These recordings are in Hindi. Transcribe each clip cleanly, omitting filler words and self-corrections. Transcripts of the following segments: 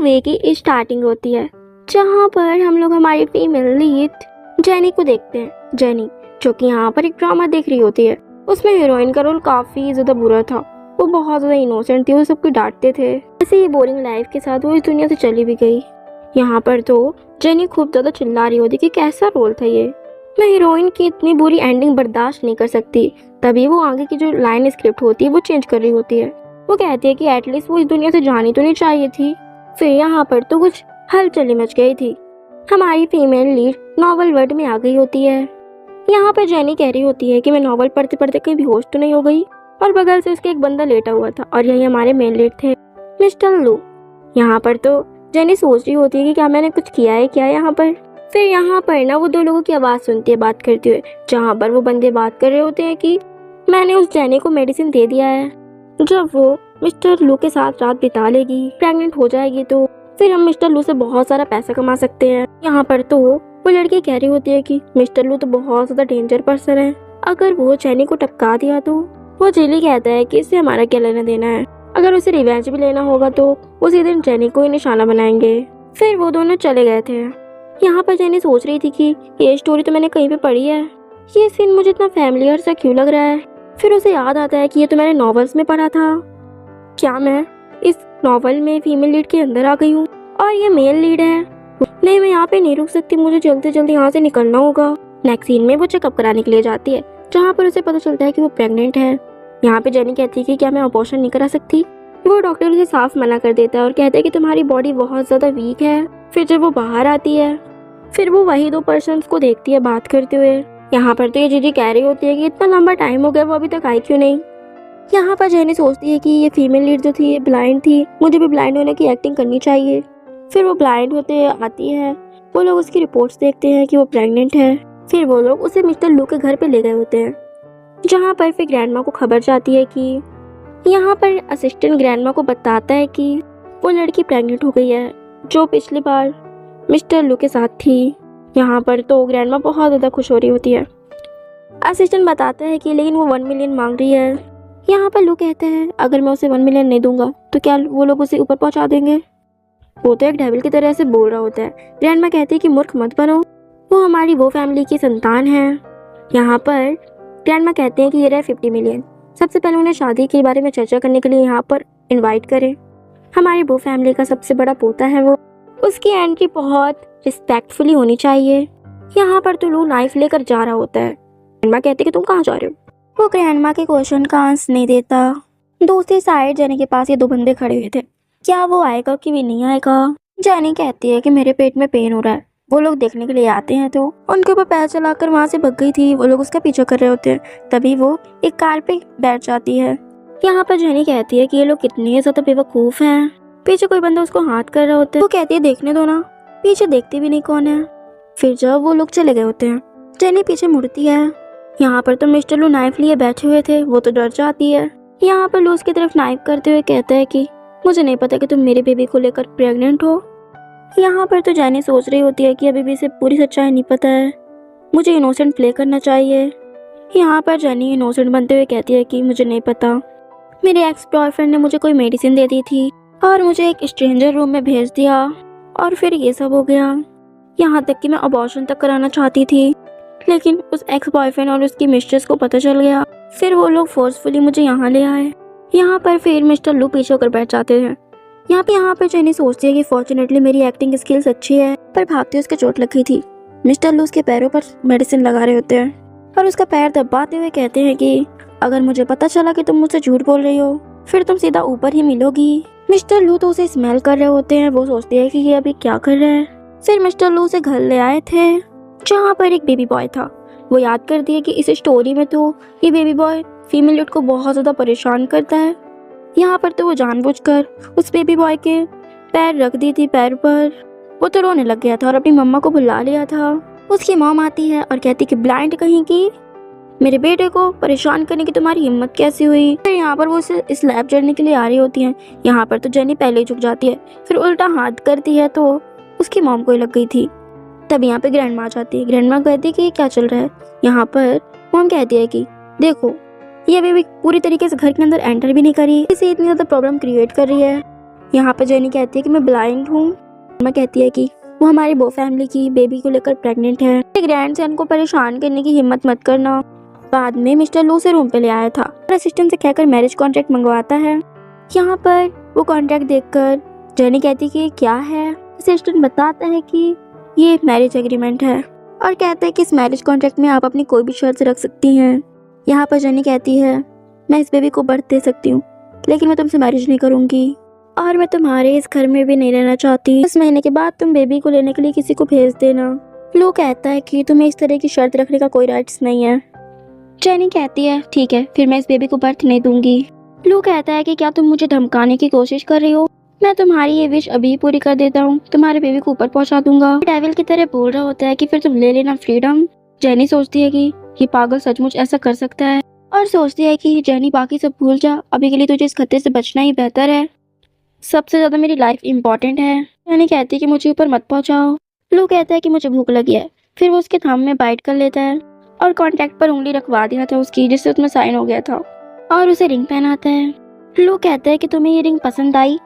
मूवी की स्टार्टिंग होती है जहाँ पर हम लोग हमारी फीमेल लीड जेनी को देखते हैं। जेनी जो कि यहाँ पर एक ड्रामा देख रही होती है, उसमें हीरोइन का रोल काफी ज्यादा बुरा था। वो बहुत ज्यादा इनोसेंट थी, वो सबको डांटते थे। ऐसे ही बोरिंग लाइफ के साथ वो इस दुनिया से चली भी गई। यहाँ पर तो जेनी खूब ज्यादा चिल्ला रही होती कि कैसा रोल था ये, मैं हीरोइन की इतनी बुरी एंडिंग बर्दाश्त नहीं कर सकती। तभी वो आगे की जो लाइन स्क्रिप्ट होती है वो चेंज कर रही होती है। वो कहती है कि एटलीस्ट वो इस दुनिया से जानी तो नहीं चाहिए थी। फिर यहाँ पर तो कुछ हलचल मच गई थी। हमारी फीमेल लीड नॉवल वर्ल्ड में आ गई होती है। यहाँ पर जेनी कह रही होती है कि मैं नॉवल पढ़ते पढ़ते कहीं बेहोश तो नहीं हो गई, और बगल से उसके एक बंदा लेटा हुआ था और यही हमारे मेन लीड थे, मिस्टर लू। यहाँ पर तो जेनी सोच रही होती है कि क्या मैंने कुछ किया है क्या यहाँ पर। फिर यहाँ पर ना वो दो लोगों की आवाज़ सुनती है बात करते हुए, जहाँ पर वो बंदे बात कर रहे होते हैं कि मैंने उस जेनी को मेडिसिन दे दिया है, जब वो मिस्टर लू के साथ रात बिता लेगी, प्रेग्नेंट हो जाएगी तो फिर हम मिस्टर लू से बहुत सारा पैसा कमा सकते हैं। यहाँ पर तो वो लड़की कह रही होती है कि मिस्टर लू तो बहुत ज़्यादा डेंजर पर्सन है, अगर वो जेनी को टपका दिया तो। वो जेली कहता है कि इससे हमारा क्या लेना देना है, अगर उसे रिवेंज भी लेना होगा तो उसी दिन जेनी को ही निशाना बनाएंगे। फिर वो दोनों चले गए थे। यहाँ पर जेनी सोच रही थी कि ये स्टोरी तो मैंने कहीं पे पढ़ी है, ये सीन मुझे इतना फैमिलियर सा क्यों लग रहा है। फिर उसे याद आता है कि ये तो मैंने नॉवेल्स में पढ़ा था। क्या मैं इस नॉवल में फीमेल लीड के अंदर आ गई हूँ और ये मेल लीड है? नहीं, मैं यहाँ पे नहीं रुक सकती, मुझे जल्दी से जल्दी यहाँ से निकलना होगा। नेक्स्ट सीन में वो चेकअप कराने के लिए जाती है, जहाँ पर उसे पता चलता है कि वो प्रेग्नेंट है। यहाँ पे जेनी कहती है कि क्या मैं अबॉर्शन नहीं करा सकती। वो डॉक्टर उसे साफ मना कर देता है और कहता है कि तुम्हारी बॉडी बहुत ज़्यादा वीक है। फिर जब वो बाहर आती है, फिर वो वही दो पर्सन्स को देखती है बात करते हुए। यहाँ पर तो ये जीजी कह रही होती है कि इतना लंबा टाइम हो गया, वो अभी तक आई क्यों नहीं। यहाँ पर जेनी सोचती है कि ये फीमेल लीड जो थी ये ब्लाइंड थी, मुझे भी ब्लाइंड होने की एक्टिंग करनी चाहिए। फिर वो ब्लाइंड होते आती है, वो लोग उसकी रिपोर्ट्स देखते हैं कि वो प्रेग्नेंट है। फिर वो लोग उसे मिस्टर लू के घर पे ले गए होते हैं, जहाँ पर फिर ग्रैंडमा को खबर जाती है कि यहाँ पर असिस्टेंट ग्रैंडमा को बताता है कि वो लड़की प्रेग्नेंट हो गई है जो पिछली बार मिस्टर लू के साथ थी। यहाँ पर तो ग्रैंडमा बहुत ज़्यादा खुश हो रही होती है। असिस्टेंट बताता है कि लेकिन वो 1 मिलियन मांग रही है। यहाँ पर लू कहते हैं अगर मैं उसे 1 मिलियन नहीं दूंगा तो क्या वो लोग उसे ऊपर पहुँचा देंगे। वो तो एक डेविल की तरह से बोल रहा होता है। ग्रैंडमा कहती है कि मूर्ख मत बनो, वो हमारी वो फैमिली की संतान है। यहाँ पर ग्रैंडमा कहते हैं कि ये रहे 50 मिलियन। सबसे पहले उन्हें शादी के बारे में चर्चा करने के लिए यहाँ पर इनवाइट करें। हमारी वो फैमिली का सबसे बड़ा पोता है वो, उसकी एंट्री बहुत रिस्पेक्टफुली होनी चाहिए। यहाँ पर तो लू नाइफ लेकर जा रहा होता है। ग्रैंडमा कहती है कि तुम कहाँ जा रहे हो। वो ग्रैंडमा के क्वेश्चन का आंसर नहीं देता। दूसरी साइड जेनी के पास ये दो बंदे खड़े हुए थे, क्या वो आएगा कि भी नहीं आएगा। जेनी कहती है कि मेरे पेट में पेन हो रहा है। वो लोग देखने के लिए आते हैं तो उनके ऊपर पैर चलाकर वहाँ से भग गई थी। वो लोग उसका पीछा कर रहे होते हैं, तभी वो एक कार पे बैठ जाती है। यहाँ पर जेनी कहती है कि ये लोग कितने ज्यादा बेवकूफ हैं। पीछे कोई बंदा उसको हाथ कर रहा होता है। वो कहती है देखने दो ना, पीछे देखती भी नहीं कौन है। फिर जब वो लोग चले गए होते हैं, जेनी पीछे मुड़ती है। यहाँ पर तो मिस्टर लू नाइफ लिए बैठे हुए थे, वो तो डर जाती है। यहाँ पर लू उसकी तरफ नाइफ करते हुए कहता है कि मुझे नहीं पता कि तुम मेरे बेबी को लेकर प्रेग्नेंट हो। यहाँ पर तो जेनी सोच रही होती है कि अभी भी इसे पूरी सच्चाई नहीं पता है, मुझे इनोसेंट प्ले करना चाहिए। यहाँ पर जेनी इनोसेंट बनते हुए कहती है कि मुझे नहीं पता, मेरे एक्स बॉयफ्रेंड ने मुझे कोई मेडिसिन दे दी थी और मुझे एक स्ट्रेंजर रूम में भेज दिया और फिर ये सब हो गया। यहाँ तक कि मैं अबॉर्शन तक कराना चाहती थी, लेकिन उस एक्स बॉयफ्रेंड और उसकी मिस्ट्रेस को पता चल गया। फिर वो लोग फोर्सफुली मुझे यहाँ ले आए। यहाँ पर फिर मिस्टर लू पीछे होकर बैठ जाते हैं। यहाँ पर जेनी सोचती है कि फॉर्चुनेटली मेरी एक्टिंग स्किल्स अच्छी है, पर भागते उसके चोट लगी थी। मिस्टर लू उसके पैरों पर मेडिसिन लगा रहे होते हैं और उसका पैर दबाते हुए कहते हैं कि अगर मुझे पता चला कि तुम मुझसे झूठ बोल रही हो फिर तुम सीधा ऊपर ही मिलोगी। मिस्टर लू तो उसे स्मेल कर रहे होते हैं। वो सोचते हैं कि ये अभी क्या कर रहा है। फिर मिस्टर लू उसे घर ले आए थे, जहाँ पर एक बेबी बॉय था। वो याद करती है कि इस स्टोरी में तो ये बेबी बॉय फीमेल लीड को बहुत ज़्यादा परेशान करता है। यहाँ पर तो वो जानबूझकर उस बेबी बॉय के पैर रख दी थी पैर पर। वो तो रोने लग गया था और अपनी मम्मा को बुला लिया था। उसकी मॉम आती है और कहती कि ब्लाइंड कहीं की, मेरे बेटे को परेशान करने की तुम्हारी हिम्मत कैसी हुई। फिर यहाँ पर वो उसे इस लैब जड़ने के लिए आ रही होती हैं। यहाँ पर तो जेनी पहले ही झुक जाती है, फिर उल्टा हाथ करती है तो उसकी मॉम को ही लग गई थी। तब यहाँ पे ग्रैंडमा आ जाती है। ग्रैंडमा कहती है कि ये क्या चल रहा है। यहाँ पर मॉम कहती है कि देखो ये बेबी पूरी तरीके से घर के अंदर एंटर भी नहीं करी, इसे इतनी ज़्यादा प्रॉब्लम क्रिएट कर रही है। यहाँ पर जेनी कहती है कि मैं ब्लाइंड हूँ। मैं कहती है कि वो हमारी बो फैमिली की बेबी को लेकर प्रेग्नेंट है। ग्रैंड सन को परेशान करने की हिम्मत मत करना। बाद में मिस्टर लू से रूम पे ले आया था और असिस्टेंट से कहकर मैरिज कॉन्ट्रैक्ट मंगवाता है। यहाँ पर वो कॉन्ट्रैक्ट देखकर जेनी कहती है कि क्या है। असिस्टेंट बताता है कि ये मैरिज एग्रीमेंट है और कहता है कि इस मैरिज कॉन्ट्रैक्ट में आप अपनी कोई भी शर्त रख सकती हैं। यहाँ पर जेनी कहती है मैं इस बेबी को बर्थ दे सकती हूँ, लेकिन मैं तुमसे मैरिज नहीं करूँगी और मैं तुम्हारे इस घर में भी नहीं रहना चाहती। 10 महीने के बाद तुम बेबी को लेने के लिए किसी को भेज देना। लो कहता है कि तुम्हें इस तरह की शर्त रखने का कोई राइट्स नहीं है। जेनी कहती है ठीक है, फिर मैं इस बेबी को बर्थ नहीं दूंगी। लो कहता है कि क्या तुम मुझे धमकाने की कोशिश कर रही हो? मैं तुम्हारी ये विश अभी पूरी कर देता हूँ, तुम्हारे बेबी को ऊपर पहुँचा दूंगा। डेविल की तरह बोल रहा होता है कि फिर तुम ले लेना फ्रीडम। जेनी सोचती है कि ये पागल सचमुच ऐसा कर सकता है और सोचती है कि जेनी बाकी सब भूल जा, अभी के लिए तुझे इस खतरे से बचना ही बेहतर है। सबसे ज्यादा मेरी लाइफ इम्पोर्टेंट है। जेनी कहती है कि मुझे ऊपर मत पहुँचाओ। लो कहता है कि मुझे भूख लगी है। फिर वो उसके थंब में बाइट कर लेता है और कॉन्टैक्ट पर उंगली रखवा दिया था उसकी, जिससे उसमें साइन हो गया था और उसे रिंग पहनाता है। लो कहता है कि तुम्हें ये रिंग पसंद आई?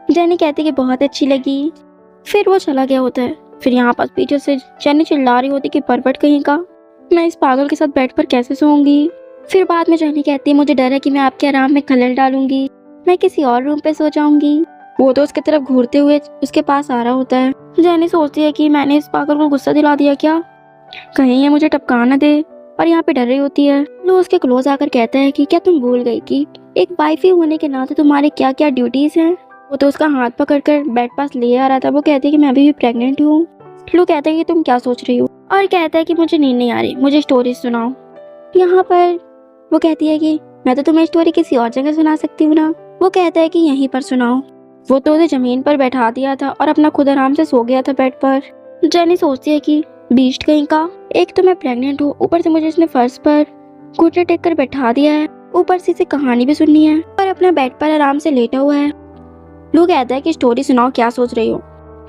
जेनी कहती है कि बहुत अच्छी लगी। फिर वो चला गया होता है। फिर यहाँ पास पीछे से जेनी चिल्ला रही होती कि परवट कहीं का, मैं इस पागल के साथ बेड पर कैसे सोऊंगी। फिर बाद में जेनी कहती है मुझे डर है कि मैं आपके आराम में खलल डालूंगी, मैं किसी और रूम पे सो जाऊंगी। वो तो उसकी तरफ घूरते हुए उसके पास आ रहा होता है। जेनी सोचती है कि मैंने इस पागल को गुस्सा दिला दिया क्या, कहीं ये मुझे टपका न दे, और यहाँ पे डर रही होती है। लो उसके क्लोज आकर कहता है कि क्या तुम भूल गई कि एक वाइफ होने के नाते तुम्हारे क्या क्या ड्यूटीज हैं। वो तो उसका हाथ पकड़कर बेड पास ले आ रहा था। वो कहती है कि मैं अभी भी प्रेग्नेंट हूँ। लो कहता है कि तुम क्या सोच रही हो, और कहता है कि मुझे नींद नहीं आ रही, मुझे स्टोरी सुनाओ। यहाँ पर वो कहती है कि मैं तो तुम्हें स्टोरी किसी और जगह सुना सकती हूँ ना। वो कहता है कि यहीं पर सुनाओ। वो तो उसे जमीन पर बैठा दिया था और अपना खुद आराम से सो गया था बेड पर। जेनी सोचती है कि बीस्ट कहीं का, एक तो मैं प्रेग्नेंट हूँ, ऊपर से मुझे इसने फर्श पर घुटने टेक कर बैठा दिया है, ऊपर से इसे कहानी भी सुननी है और अपना बेड पर आराम से लेटा हुआ है। लू कहता है कि स्टोरी सुनाओ, क्या सोच रही हो।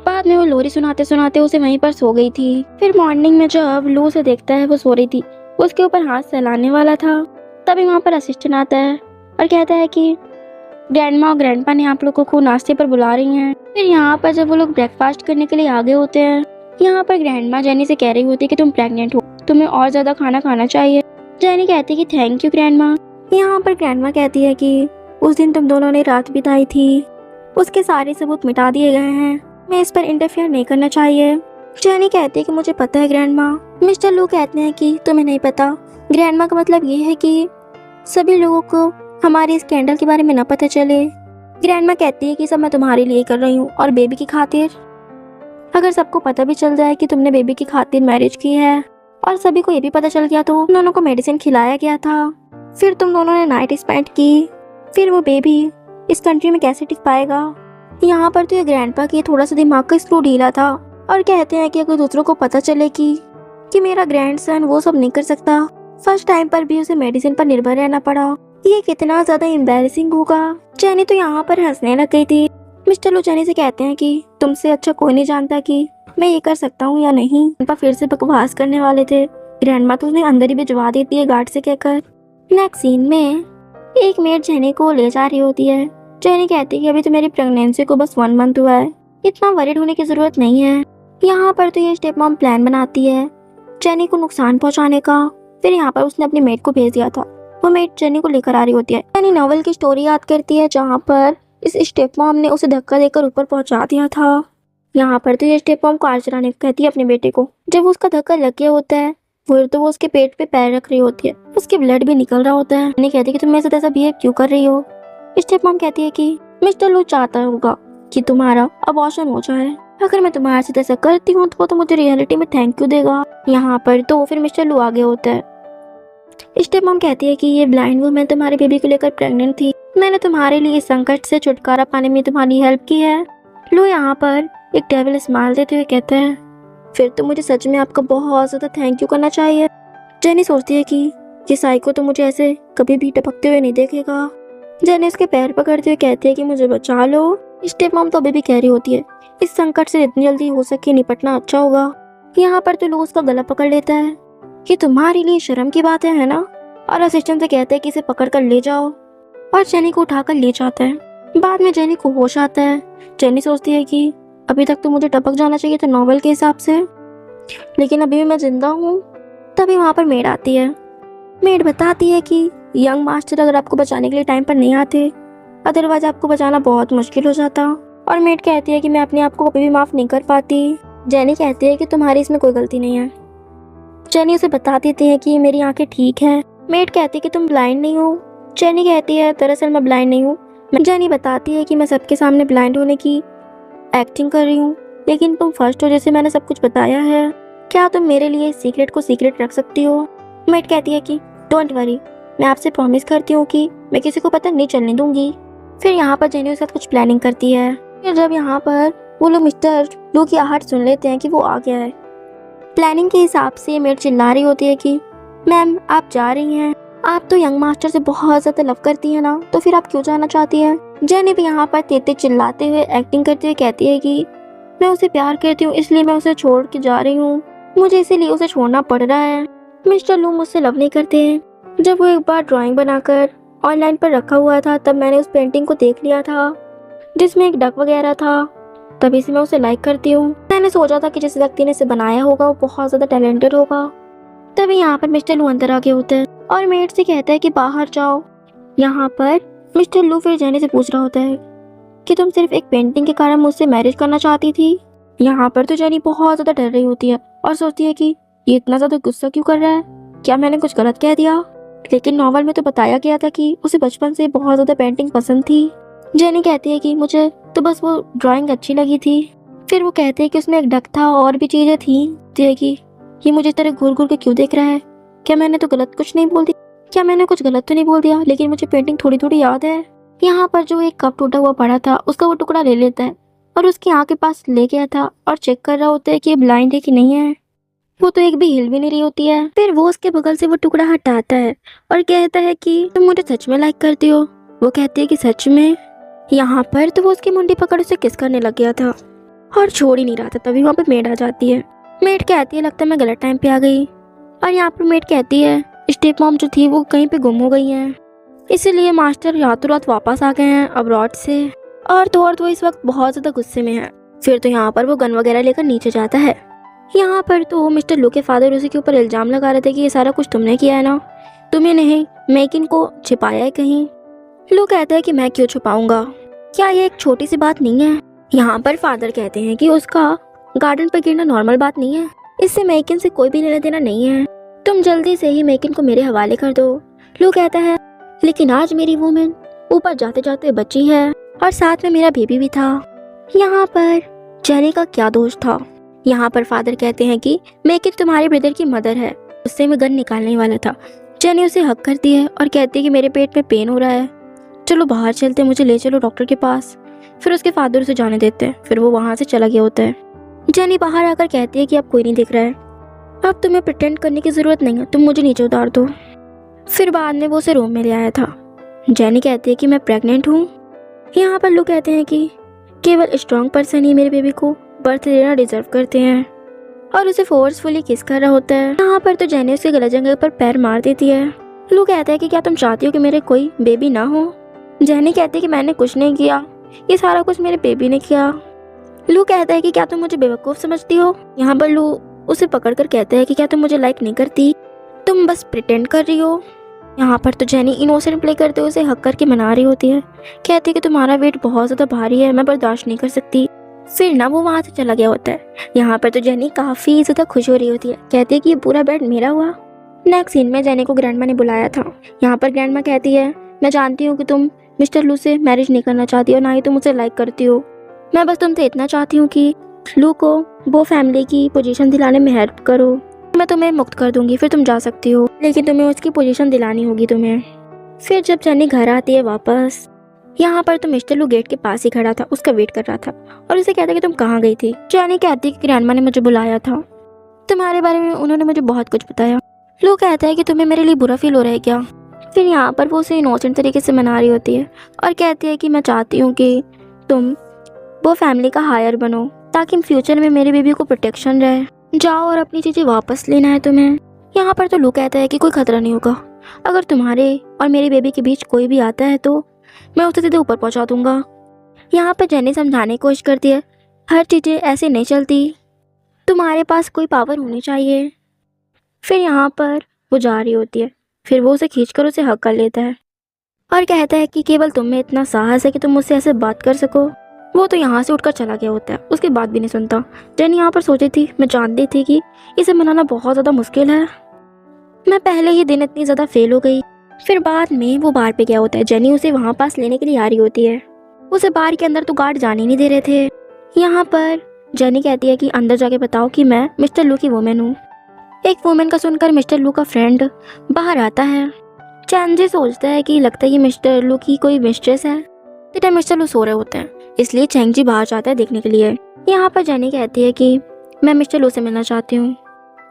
बाद में वो लोरी सुनाते सुनाते उसे वहीं पर सो गई थी। फिर मॉर्निंग में जब लू उसे देखता है वो सो रही थी, उसके ऊपर हाथ सहलाने वाला था, तभी वहाँ पर असिस्टेंट आता है और कहता है कि ग्रैंडमा और ग्रैंडपा ने आप लोगों को नाश्ते पर बुला रही हैं। फिर यहाँ पर जब वो लोग ब्रेकफास्ट करने के लिए आगे होते हैं, यहाँ पर ग्रैंडमा जेनी से कह रही होती है कि तुम प्रेग्नेंट हो, तुम्हें और ज्यादा खाना खाना चाहिए। जेनी कहती है कि थैंक यू ग्रैंडमा। यहाँ पर ग्रैंडमा कहती है कि उस दिन तुम दोनों ने रात बिताई थी, उसके सारे सबूत मिटा दिए गए हैं, मैं इस पर इंटरफेयर नहीं करना चाहिए। जेनी कहती है कि मुझे पता है ग्रैंडमा। मिस्टर लू कहते हैं कि तुम्हें नहीं पता। ग्रैंडमा का मतलब ये है कि सभी लोगों को हमारे इस स्कैंडल के बारे में न पता चले। ग्रैंडमा कहती है कि सब मैं तुम्हारे लिए कर रही हूँ और बेबी की खातिर। अगर सबको पता भी चल जाए कि तुमने बेबी की खातिर मैरिज की है और सभी को ये भी पता चल गया तो तुम दोनों को मेडिसिन खिलाया गया था, फिर तुम दोनों ने नाइट स्पेंड की, फिर वो बेबी इस कंट्री में कैसे टिक पाएगा। यहाँ पर तो ये ग्रैंडपा की थोड़ा सा दिमाग का स्क्रू ढीला था और कहते हैं कि अगर दूसरों को पता चले कि मेरा ग्रैंडसन वो सब नहीं कर सकता, फर्स्ट टाइम पर भी उसे मेडिसिन पर निर्भर रहना पड़ा, ये कितना ज्यादा एम्बैरेसिंग होगा। जेनी तो यहाँ पर हंसने लग गई थी। मिस्टर लो जेनी से कहते हैं कि तुमसे अच्छा कोई नहीं जानता कि मैं ये कर सकता हूँ या नहीं। ग्रैंडपा फिर से बकवास करने वाले थे। ग्रैंडमा तो उसने अंदर ही भिजवा देती है गार्ड से कहकर। नेक्स्ट सीन में एक मेड जेनी को ले जा रही होती है। जेनी कहती है कि अभी तो मेरी प्रेगनेंसी को बस 1 मंथ हुआ है, इतना वरीड होने की जरूरत नहीं है। यहाँ पर तो ये स्टेप मॉम प्लान बनाती है जेनी को नुकसान पहुँचाने का। फिर यहाँ पर उसने अपनी मेड को भेज दिया था, वो मेड जेनी को लेकर आ रही होती है। जेनी नॉवल की स्टोरी याद करती है जहाँ पर इस स्टेप मॉम ने उसे धक्का देकर ऊपर पहुँचा दिया था। यहाँ पर तो ये स्टेप मॉम कार चलाने को कहती है अपने बेटे को। जब उसका धक्का लग गया होता है फिर तो वो उसके पेट पे पैर रख रही होती है, उसके ब्लड भी निकल रहा होता है। जेनी कहती है कि तुम मेरे साथ ऐसा बिहेव क्यों कर रही हो। स्टेप मॉम कहती है कि मिस्टर लू चाहता होगा कि तुम्हारा अबॉर्शन हो जाए, अगर मैं तुम्हारे साथ ऐसा करती हूँ तो वो तो मुझे रियलिटी में थैंक यू देगा। यहाँ पर तो फिर मिस्टर लू आगे होता है। स्टेप मॉम कहती है कि ये ब्लाइंड वुमन तुम्हारे बेबी को लेकर प्रेग्नेंट थी, मैंने तुम्हारे लिए इस संकट से छुटकारा पाने में तुम्हारी हेल्प की है। लू यहाँ पर एक डेविल स्माइल देते हुए कहता है फिर तो मुझे सच में आपका बहुत ज्यादा थैंक यू करना चाहिए। जेनी सोचती है कि ये साइको तो मुझे ऐसे कभी भी टपकते हुए नहीं देखेगा। जेनी उसके पैर पकड़ते हुए कहती है कि मुझे बचा लो। स्टेप मॉम तो अभी भी कह रही होती है इस संकट से जितनी जल्दी हो सके निपटना अच्छा होगा। यहाँ पर तो लोग उसका गला पकड़ लेता है कि तुम्हारे लिए शर्म की बात है ना, और असिस्टेंट से कहते हैं कि इसे पकड़ कर ले जाओ और जेनी को उठाकर ले जाता है। बाद में जेनी को होश आता है। जेनी सोचती है कि अभी तक तो मुझे टपक जाना चाहिए था नॉवल के हिसाब से, लेकिन अभी भी मैं जिंदा हूँ। तभी वहाँ पर मेड आती है। मेड बताती है कि यंग मास्टर अगर आपको बचाने के लिए टाइम पर नहीं आते, अदरवाइज आपको बचाना बहुत मुश्किल हो जाता। और मेड कहती है कि मैं अपने आप को कभी भी माफ़ नहीं कर पाती। जेनी कहती है कि तुम्हारी इसमें कोई गलती नहीं है। जेनी उसे बता देती है कि मेरी आंखें ठीक है। मेड कहती है कि तुम ब्लाइंड नहीं हो। जेनी कहती है दरअसल मैं ब्लाइंड नहीं हूँ। जेनी बताती है कि मैं सबके सामने ब्लाइंड होने की एक्टिंग कर रही हूँ, लेकिन तुम फर्स्ट हो जैसे मैंने सब कुछ बताया है। क्या तुम मेरे लिए इस सीक्रेट को सीक्रेट रख सकती हो? मेड कहती है कि डोंट वरी, मैं आपसे प्रॉमिस करती हूँ कि मैं किसी को पता नहीं चलने दूंगी। फिर यहाँ पर जेनी उसके साथ कुछ प्लानिंग करती है। फिर जब यहाँ पर वो लोग मिस्टर लू की आहट सुन लेते हैं कि वो आ गया है, प्लानिंग के हिसाब से मेड चिल्ला रही होती है कि मैम आप जा रही हैं, आप तो यंग मास्टर से बहुत ज़्यादा लव करती हैं ना, तो फिर आप क्यों जाना चाहती हैं? जेनी भी यहाँ पर तेज चिल्लाते हुए एक्टिंग करते हुए कहती है कि मैं उसे प्यार करती हूँ, इसलिए मैं उसे छोड़ के जा रही हूँ, मुझे इसीलिए उसे छोड़ना पड़ रहा है। मिस्टर लू मुझसे लव नहीं करते हैं। जब वो एक बार ड्राइंग बनाकर ऑनलाइन पर रखा हुआ था तब मैंने उस पेंटिंग को देख लिया था जिसमें एक डक वगैरह था, तभी से मैं उसे लाइक करती हूँ। मैंने सोचा था कि जिस व्यक्ति ने इसे बनाया होगा वो बहुत ज़्यादा टैलेंटेड होगा। तभी यहाँ पर मिस्टर लू अंदर आके होता है और मेड से कहता है कि बाहर जाओ। यहाँ पर मिस्टर लू फिर जेनी से पूछ रहा होता है कि तुम सिर्फ एक पेंटिंग के कारण मुझसे मैरिज करना चाहती थी। यहाँ पर तो जेनी बहुत ज़्यादा डर रही होती है और सोचती है कि ये इतना ज़्यादा गुस्सा क्यों कर रहा है, क्या मैंने कुछ गलत कह दिया? लेकिन नॉवल में तो बताया गया था कि उसे बचपन से बहुत ज़्यादा पेंटिंग पसंद थी। जेनी कहती है कि मुझे तो बस वो ड्राइंग अच्छी लगी थी। फिर वो कहते हैं कि उसमें एक डक था और भी चीज़ें थी कि ये मुझे इस तरह घूर घूर के क्यों देख रहा है, क्या मैंने तो गलत कुछ नहीं बोल दिया, क्या मैंने कुछ गलत तो नहीं बोल दिया? लेकिन मुझे पेंटिंग थोड़ी थोड़ी याद है। यहाँ पर जो एक कप टूटा हुआ पड़ा था उसका वो टुकड़ा ले लेता है और उसकी आँख के पास ले गया था और चेक कर रहा होता है कि ये ब्लाइंड है कि नहीं है। वो तो एक भी हिल भी नहीं रही होती है। फिर वो उसके बगल से वो टुकड़ा हटाता है और कहता है कि तुम मुझे सच में लाइक करती हो? वो कहती है कि सच में। यहाँ पर तो वो उसकी मुंडी पकड़ उसे किस करने लग गया था और छोड़ ही नहीं रहा था। तभी वहाँ पर मेड आ जाती है। मेड कहती है लगता है मैं गलत टाइम पे आ गई। और यहाँ पर मेड कहती है स्टेप मॉम जो थी वो कहीं पे गुम हो गई हैं, इसीलिए मास्टर रातों रात वापस आ गए हैं अब्रॉड से। और तो इस वक्त बहुत ज़्यादा गुस्से में है। फिर तो यहाँ पर वो गन वगैरह लेकर नीचे जाता है। यहाँ पर तो मिस्टर लू के फादर उसी के ऊपर इल्ज़ाम लगा रहे थे कि ये सारा कुछ तुमने किया है ना, तुम्हें नहीं मेकिन को छिपाया है कहीं। लू कहता है कि मैं क्यों छुपाऊंगा, क्या ये एक छोटी सी बात नहीं है? यहाँ पर फादर कहते हैं कि उसका गार्डन पर गिरना नॉर्मल बात नहीं है, इससे मेकिन से कोई भी लेना देना नहीं है, तुम जल्दी से ही मेकिन को मेरे हवाले कर दो। लू कहता है लेकिन आज मेरी वुमेन ऊपर जाते जाते बची है और साथ में मेरा बेबी भी था। यहाँ पर जेनी का क्या दोष था? यहाँ पर फादर कहते हैं कि मेकिन तुम्हारे ब्रदर की मदर है, उससे मैं गन निकालने वाला था। जेनी उसे हक करती है और कहती है कि मेरे पेट में पेन हो रहा है, चलो बाहर चलते, मुझे ले चलो डॉक्टर के पास। फिर उसके फादर उसे जाने देते हैं। फिर वो वहाँ से चला गया होता है। जेनी बाहर आकर कहती है कि अब कोई नहीं दिख रहा है, अब तुम्हें प्रिटेंड करने की ज़रूरत नहीं है, तुम मुझे नीचे उतार दो। फिर बाद में वो उसे रूम में ले आया था। जेनी कहती है कि मैं प्रेग्नेंट हूँ। यहाँ पर लोग कहते हैं कि केवल स्ट्रॉन्ग पर्सन ही मेरे बेबी को बर्थ देना डिजर्व करते हैं और उसे फोर्सफुली किस कर रहा होता है। यहाँ पर तो जेनी उसके गलत जगह पर पैर मार देती है। लू कहता है कि क्या तुम चाहती हो कि मेरे कोई बेबी ना हो? जेनी कहती है कि मैंने कुछ नहीं किया, ये सारा कुछ मेरे बेबी ने किया। लू कहता है कि क्या तुम मुझे बेवकूफ़ समझती हो? यहाँ पर लू उसे पकड़कर कहता है कि क्या तुम मुझे लाइक नहीं करती, तुम बस प्रिटेंड कर रही हो। यहाँ पर तो जेनी इनोसेंट प्ले करते हुए उसे हक करके मना रही होती है, कहती है कि तुम्हारा वेट बहुत ज़्यादा भारी है, मैं बर्दाश्त नहीं कर सकती। फिर ना वो वहाँ से चला गया होता है। यहाँ पर तो जेनी काफ़ी ज़्यादा खुश हो रही होती है, कहती है कि ये पूरा बेड मेरा हुआ। नेक्स्ट सीन में जेनी को ग्रैंडमा ने बुलाया था। यहाँ पर ग्रैंडमा कहती है मैं जानती हूँ कि तुम मिस्टर लू से मैरिज नहीं करना चाहती और ना ही तुम उसे लाइक करती हो, मैं बस तुमसे इतना चाहती हूँ कि लू को वो फैमिली की पोजीशन दिलाने में हेल्प करो, मैं तुम्हें मुक्त कर दूंगी, फिर तुम जा सकती हो, लेकिन तुम्हें उसकी पोजीशन दिलानी होगी तुम्हें। फिर जब जेनी घर आती है वापस, यहाँ पर तो मिस्टर लू गेट के पास ही खड़ा था, उसका वेट कर रहा था और उसे कहता है कि तुम कहाँ गई थी? जेनी कहती है कि ग्रैंडमा ने मुझे बुलाया था, तुम्हारे बारे में उन्होंने मुझे बहुत कुछ बताया। लू कहता है कि तुम्हें मेरे लिए बुरा फील हो रहा है क्या? फिर यहाँ पर वो उसे इनोसेंट तरीके से मना रही होती है और कहती है कि मैं चाहती हूँ कि तुम वो फैमिली का हायर बनो ताकि फ्यूचर में मेरे बेबी को प्रोटेक्शन रहे, जाओ और अपनी चीज़ें वापस लेना है तुम्हें। यहाँ पर तो लू कहता है कि कोई खतरा नहीं होगा, अगर तुम्हारे और मेरे बेबी के बीच कोई भी आता है तो मैं उसे सीधे ऊपर पहुंचा दूंगा। यहाँ पर जेनी समझाने की कोशिश करती है, हर चीज़ें ऐसे नहीं चलती, तुम्हारे पास कोई पावर होनी चाहिए। फिर यहाँ पर वो जा रही होती है, फिर वो उसे खींचकर उसे हक कर लेता है और कहता है कि केवल तुम में इतना साहस है कि तुम मुझसे ऐसे बात कर सको। वो तो यहाँ से उठकर चला गया होता है, उसकी बात भी नहीं सुनता। जेनी यहाँ पर सोची थी, मैं जानती थी कि इसे मनाना बहुत ज़्यादा मुश्किल है, मैं पहले ही दिन इतनी ज़्यादा फेल हो गई। फिर बाद में वो बार पे गया होता है, जेनी उसे वहाँ पास लेने के लिए आ रही होती है। उसे बार के अंदर तो गार्ड जाने नहीं दे रहे थे। यहाँ पर जेनी कहती है कि अंदर जाके बताओ कि मैं मिस्टर लू की वुमेन हूँ। एक वुमेन का सुनकर मिस्टर लू का फ्रेंड बाहर आता है। चैंजी सोचता है कि लगता है ये मिस्टर लू की कोई मिस्ट्रेस है। इस टाइम मिस्टर लू सो रहे होते हैं, इसलिए चैंजी बाहर जाता है देखने के लिए। यहाँ पर जेनी कहती है कि मैं मिस्टर लू से मिलना चाहती हूँ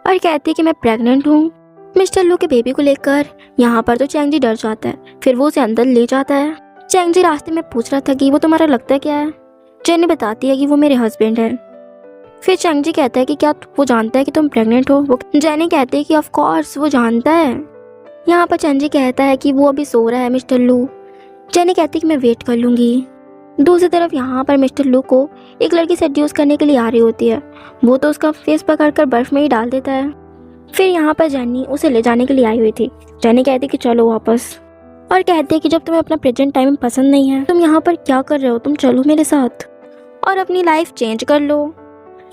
और कहती है कि मैं प्रेग्नेंट हूँ मिस्टर लू के बेबी को लेकर। यहाँ पर तो चैंजी डर जाता है, फिर वो उसे अंदर ले जाता है। चैंजी रास्ते में पूछ रहा था कि वो तुम्हारा लगता है क्या है। जेनी बताती है कि वो मेरे हस्बैंड है। फिर चैंजी कहता है कि क्या वो जानता है कि तुम प्रेग्नेंट हो। वो जेनी कहती है कि ऑफ कोर्स वो जानता है। यहाँ पर चैंजी कहता है कि वो अभी सो रहा है मिस्टर लू। जेनी कहती है कि मैं वेट कर लूँगी। दूसरी तरफ यहाँ पर मिस्टर लू को एक लड़की सेड्यूस करने के लिए आ रही होती है, वो तो उसका फेस पकड़कर बर्फ में ही डाल देता है। फिर यहाँ पर जेनी उसे ले जाने के लिए आई हुई थी। जेनी कहती है कि चलो वापस, और कहती है कि जब तुम्हें अपना प्रेजेंट टाइम पसंद नहीं है, तुम यहाँ पर क्या कर रहे हो, तुम चलो मेरे साथ और अपनी लाइफ चेंज कर लो।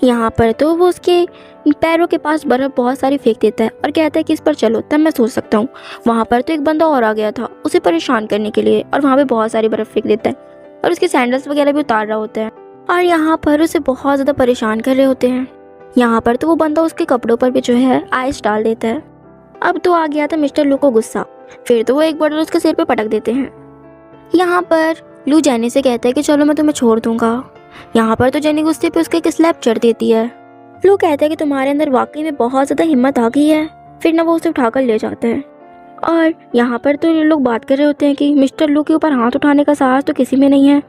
यहाँ पर तो वो उसके पैरों के पास बर्फ बहुत सारी फेंक देता है और कहता है कि इस पर चलो, तब मैं सोच सकता हूँ। वहाँ पर तो एक बंदा और आ गया था उसे परेशान करने के लिए, और वहाँ पे बहुत सारी बर्फ फेंक देता है और उसके सैंडल्स वगैरह भी उतार रहा होता है और यहाँ पर उसे बहुत ज़्यादा परेशान कर रहे होते हैं। यहाँ पर तो वो बंदा उसके कपड़ों पर भी जो है आइस डाल देता है। अब तो आ गया था मिस्टर लू को गुस्सा, फिर तो वो एक बॉटल उसके सिर पे पटक देते हैं। यहाँ पर लू जेनी से कहता है कि चलो मैं तुम्हें छोड़ दूंगा। यहाँ पर तो जेनी गुस्से पे उसके एक स्लैप चढ़ देती है। लू कहता है कि तुम्हारे अंदर वाकई में बहुत ज़्यादा हिम्मत आ गई है। फिर ना वो उसे उठाकर ले जाते हैं और यहाँ पर तो ये लोग बात कर रहे होते हैं कि मिस्टर लू के ऊपर हाथ उठाने का साहस तो किसी में नहीं है,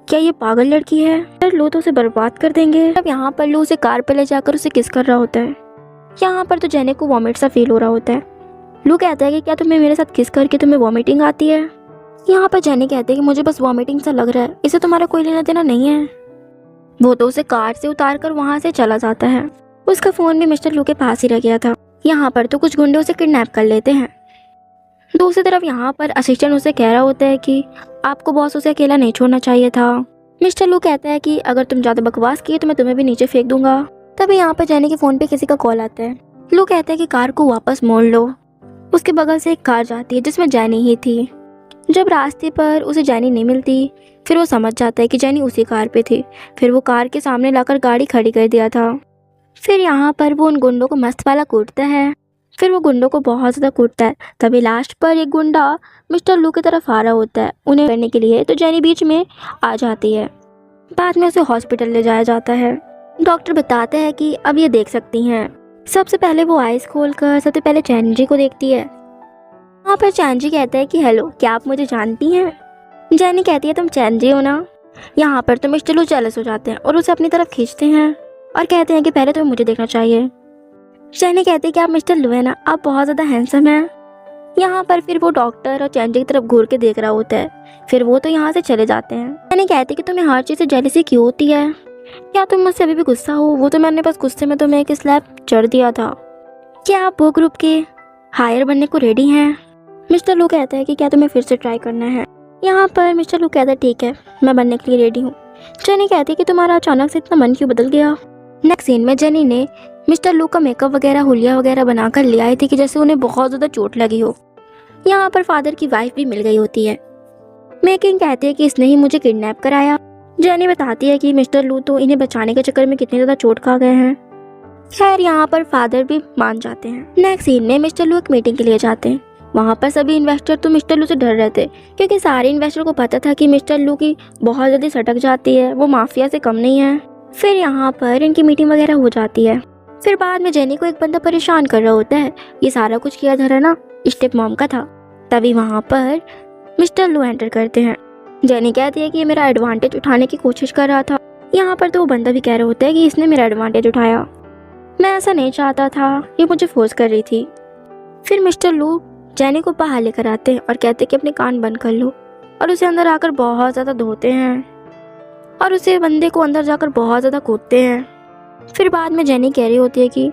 क्या ये पागल लड़की है, मिस्टर लू तो उसे बर्बाद कर देंगे। अब यहाँ पर लू उसे कार पे ले जाकर उसे किस कर रहा होता है। यहाँ पर तो जेनी को वॉमिट सा फील हो रहा होता है। लू कहता है कि क्या तुम्हें मेरे साथ किस करके तुम्हें वॉमिटिंग आती है। यहाँ पर जेनी कहती है कि मुझे बस वॉमिटिंग सा लग रहा है, इसे तुम्हारा कोई लेना देना नहीं है। वो तो उसे कार से उतार कर वहाँ से चला जाता है। उसका फ़ोन भी मिस्टर लू के पास ही रह गया था। यहाँ पर तो कुछ गुंडे उसे किडनैप कर लेते हैं। दूसरी तरफ यहाँ पर असिस्टेंट उसे कह रहा होता है कि आपको बॉस उसे अकेला नहीं छोड़ना चाहिए था। मिस्टर लू कहता है कि अगर तुम ज़्यादा बकवास किए तो मैं तुम्हें भी नीचे फेंक दूंगा। तभी यहाँ पर जेनी के फ़ोन पे किसी का कॉल आता है। लू कहता है कि कार को वापस मोड़ लो। उसके बगल से एक कार जाती है जिसमें जेनी ही थी। जब रास्ते पर उसे जेनी नहीं मिलती, फिर वो समझ जाता है कि जेनी उसी कार पे थी। फिर वो कार के सामने लाकर गाड़ी खड़ी कर दिया था। फिर यहाँ पर वो उन गुंडों को मस्त वाला कूटता है। फिर वो गुंडों को बहुत ज़्यादा कूटता है। तभी लास्ट पर एक गुंडा मिस्टर लू की तरफ आ रहा होता है उन्हें करने के लिए, तो जेनी बीच में आ जाती है। बाद में उसे हॉस्पिटल ले जाया जाता है। डॉक्टर बताते हैं कि अब ये देख सकती हैं। सबसे पहले वो आइस खोलकर सबसे पहले चैंजी को देखती है। वहाँ पर चैंजी कहता है कि हेलो, क्या आप मुझे जानती हैं। जेनी कहती है तुम चैंजी हो ना। यहाँ पर तो मिस्टर लू जेलस हो जाते हैं और उसे अपनी तरफ खींचते हैं और कहते हैं कि पहले तुम्हें मुझे देखना चाहिए। जेनी कहती है कि आप मिस्टर लू है ना, आप बहुत ज़्यादा हैंडसम हैं। यहाँ पर फिर वो डॉक्टर और चैंजी की तरफ घूर के देख रहा होता है। फिर वो तो यहाँ से चले जाते हैं। जेनी कहती है कि तुम्हें हर चीज़ से जेलसी क्यों होती है, क्या तुम मुझसे अभी भी गुस्सा हो। वो तो मैंने बस गुस्से में तुम्हें एक स्लैप चढ़ दिया था। क्या आप वो ग्रुप के हायर बनने को रेडी हैं। मिस्टर लू कहता है कि क्या तुम्हें फिर से ट्राई करना है। यहाँ पर मिस्टर लू कहता है ठीक है, मैं बनने के लिए रेडी हूँ। जेनी कहती है कि तुम्हारा अचानक से इतना मन क्यों बदल गया। नेक्स्ट सीन में जेनी ने मिस्टर लू का मेकअप वगैरह हुलिया वगैरह बनाकर ले आई थी कि जैसे उन्हें बहुत ज़्यादा चोट लगी हो। यहाँ पर फादर की वाइफ भी मिल गई होती है। मेकिंग कहती है कि इसने ही मुझे किडनैप कराया। जेनी बताती है कि मिस्टर लू तो इन्हें बचाने के चक्कर में कितने ज़्यादा चोट खा गए हैं। खैर यहाँ पर फादर भी मान जाते हैं। नेक्स्ट सीन में मिस्टर लू एक मीटिंग के लिए जाते हैं। वहाँ पर सभी इन्वेस्टर तो मिस्टर लू से डर रहे थे क्योंकि सारे इन्वेस्टर को पता था कि मिस्टर लू की बहुत जल्दी सटक जाती है, वो माफिया से कम नहीं है। फिर यहाँ पर इनकी मीटिंग वगैरह हो जाती है। फिर बाद में जेनी को एक बंदा परेशान कर रहा होता है। ये सारा कुछ किया धरा ना स्टेप मॉम का था। तभी वहाँ पर मिस्टर लू एंटर करते हैं। जेनी कहती है कि ये मेरा एडवांटेज उठाने की कोशिश कर रहा था। यहाँ पर तो वो बंदा भी कह रहा होता है कि इसने मेरा एडवांटेज उठाया, मैं ऐसा नहीं चाहता था, ये मुझे फोर्स कर रही थी। फिर मिस्टर लू जेनी को बाहर लेकर आते हैं और कहते हैं कि अपने कान बंद कर लो और उसे अंदर आकर बहुत ज़्यादा धोते हैं और उसे बंदे को अंदर जाकर बहुत ज़्यादा कूदते हैं। फिर बाद में जेनी कह रही होती है कि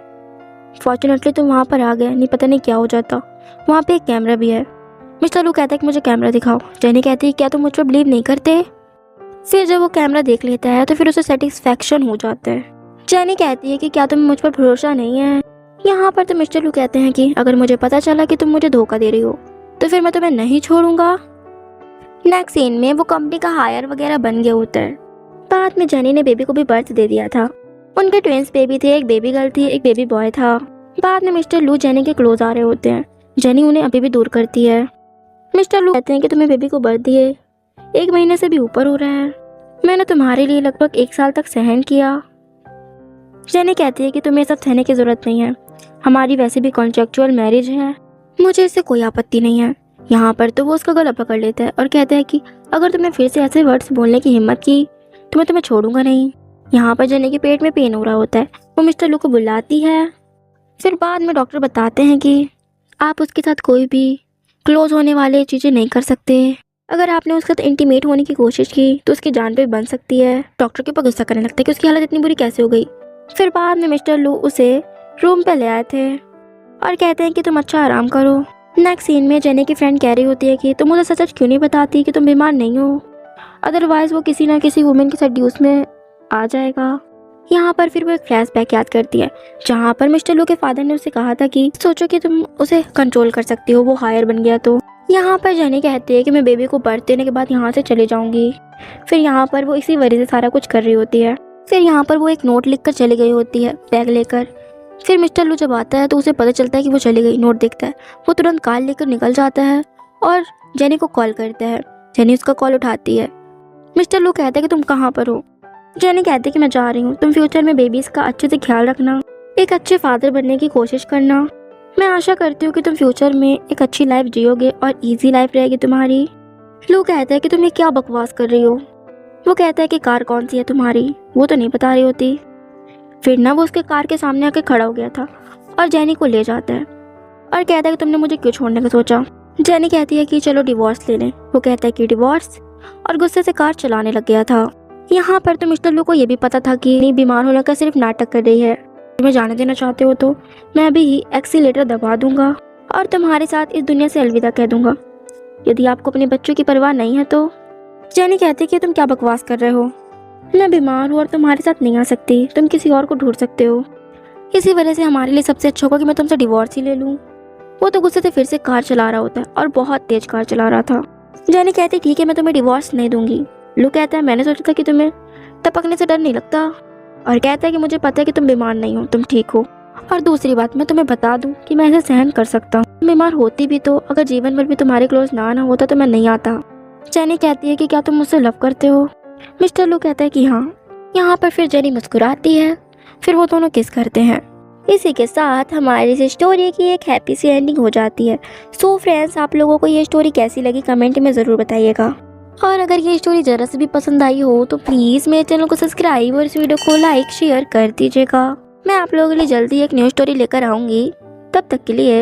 फॉर्चुनेटली तुम वहाँ पर आ गए, नहीं पता नहीं क्या हो जाता। वहाँ पे एक कैमरा भी है। मिस्टर लू कहता है कि मुझे कैमरा दिखाओ। जेनी कहती है क्या तुम मुझ पर बिलीव नहीं करते। फिर जब वो कैमरा देख लेता है तो फिर उसे सेटिस्फैक्शन हो जाता है। जेनी कहती है कि क्या तुम्हें मुझ पर भरोसा नहीं है। यहाँ पर तो मिस्टर लू कहते हैं कि अगर मुझे पता चला कि तुम मुझे धोखा दे रही हो तो फिर मैं तुम्हें नहीं छोड़ूंगा। नेक्स्ट सीन में वो कंपनी का हायर वगैरह बन गया होता है। बाद में जेनी ने बेबी को भी बर्थ दे दिया था। उनके ट्विंस बेबी थे, एक बेबी गर्ल थी, एक बेबी बॉय था। बाद में मिस्टर लू जेनी के क्लोज आ रहे होते हैं। जेनी उन्हें अभी भी दूर करती है। मिस्टर लू कहते हैं कि तुम्हें बेबी को बर्थ दिए 1 महीने से भी ऊपर हो रहा है। मैंने तुम्हारे लिए लगभग 1 साल तक सहन किया। जेनी कहती है कि तुम्हें सब सहने की जरूरत नहीं है, हमारी वैसे भी कॉन्ट्रेक्चुअल मैरिज है, मुझे इससे कोई आपत्ति नहीं है। यहाँ पर तो वो उसका गला पकड़ लेता है और कहता है कि अगर तुमने फिर से ऐसे वर्ड्स बोलने की हिम्मत की तो मैं तुम्हें छोड़ूंगा नहीं। यहाँ पर जेनी के पेट में पेन हो रहा होता है। वो मिस्टर लू को बुलाती है। फिर बाद में डॉक्टर बताते हैं कि आप उसके साथ कोई भी क्लोज होने वाले चीज़ें नहीं कर सकते। अगर आपने उसके साथ इंटीमेट होने की कोशिश की तो उसकी जान पे बन सकती है। डॉक्टर के ऊपर गुस्सा करने लगता है कि उसकी हालत इतनी बुरी कैसे हो गई। फिर बाद में मिस्टर लू उसे रूम पे ले आए थे और कहते हैं कि तुम अच्छा आराम करो। नेक्स्ट सीन में जेनी की फ्रेंड कह रही होती है कि तुम मुझे सच सच क्यों नहीं बताती कि तुम बीमार नहीं हो, अदरवाइज वो किसी ना किसी वुमेन के सेड्यूस में आ जाएगा। यहाँ पर फिर वो एक फ्लैशबैक याद करती है जहाँ पर मिस्टर लू के फादर ने उसे कहा था कि सोचो कि तुम उसे कंट्रोल कर सकती हो, वो हायर बन गया तो। यहाँ पर जेनी कहती है कि मैं बेबी को बर्थ देने के बाद यहाँ से चली जाऊंगी। फिर यहाँ पर वो इसी वजह से सारा कुछ कर रही होती है। फिर यहाँ पर वो एक नोट लिख कर चली गई होती है बैग लेकर। फिर मिस्टर लू जब आता है तो उसे पता चलता है कि वो चली गई। नोट देखता है, वो तुरंत कार लेकर निकल जाता है और जेनी को कॉल करता है। जेनी उसका कॉल उठाती है। मिस्टर लू कहता है कि तुम कहाँ पर हो। जेनी कहती है कि मैं जा रही हूँ, तुम फ्यूचर में बेबीज का अच्छे से ख्याल रखना, एक अच्छे फादर बनने की कोशिश करना। मैं आशा करती हूँ कि तुम फ्यूचर में एक अच्छी लाइफ जियोगे और इजी लाइफ रहेगी तुम्हारी। लू कहता है कि तुम ये क्या बकवास कर रही हो। वो कहता है कि कार कौन सी है तुम्हारी, वो तो नहीं बता रही होती। फिर ना वो उसके कार के सामने आके खड़ा हो गया था और जेनी को ले जाता है और कहता है कि तुमने मुझे क्यों छोड़ने का सोचा। जेनी कहती है कि चलो डिवोर्स ले लें। वो कहता है कि डिवोर्स, और गुस्से से कार चलाने लग गया था। यहाँ पर तो मिस्टर लू को ये भी पता था कि नहीं बीमार होने का सिर्फ नाटक कर रही है। तुम्हें जाने देना चाहते हो तो मैं अभी ही एक्सीलेटर दबा दूंगा और तुम्हारे साथ इस दुनिया से अलविदा कह दूंगा, यदि आपको अपने बच्चों की परवाह नहीं है तो। जेनी कहती है कि तुम क्या बकवास कर रहे हो, मैं बीमार हूँ और तुम्हारे साथ नहीं आ सकती, तुम किसी और को ढूंढ सकते हो। इसी वजह से हमारे लिए सबसे अच्छा होगा कि मैं तुमसे डिवोर्स ही ले लूँ। वो तो गुस्से से फिर से कार चला रहा होता है और बहुत तेज कार चला रहा था। जेनी कहती ठीक है मैं तुम्हें डिवोर्स नहीं दूंगी। लू कहता है मैंने सोचा था कि तुम्हें टपकने से डर नहीं लगता, और कहता है कि मुझे पता है कि तुम बीमार नहीं हो, तुम ठीक हो। और दूसरी बात मैं तुम्हें बता दूं कि मैं इसे सहन कर सकता हूँ। बीमार होती भी तो अगर जीवन भर भी तुम्हारे क्लोज ना होता तो मैं नहीं आता। जेनी कहती है कि क्या तुम मुझसे लव करते हो। मिस्टर लू कहता है कि हाँ। यहाँ पर फिर जेनी मुस्कुराती है। फिर वो दोनों किस करते हैं। इसी के साथ हमारी इस स्टोरी की एक हैप्पी सी एंडिंग हो जाती है। सो फ्रेंड्स, आप लोगों को ये स्टोरी कैसी लगी कमेंट में ज़रूर बताइएगा। और अगर ये स्टोरी ज़रा से भी पसंद आई हो तो प्लीज़ मेरे चैनल को सब्सक्राइब और इस वीडियो को लाइक शेयर कर दीजिएगा। मैं आप लोगों के लिए जल्दी एक न्यू स्टोरी लेकर आऊँगी। तब तक के लिए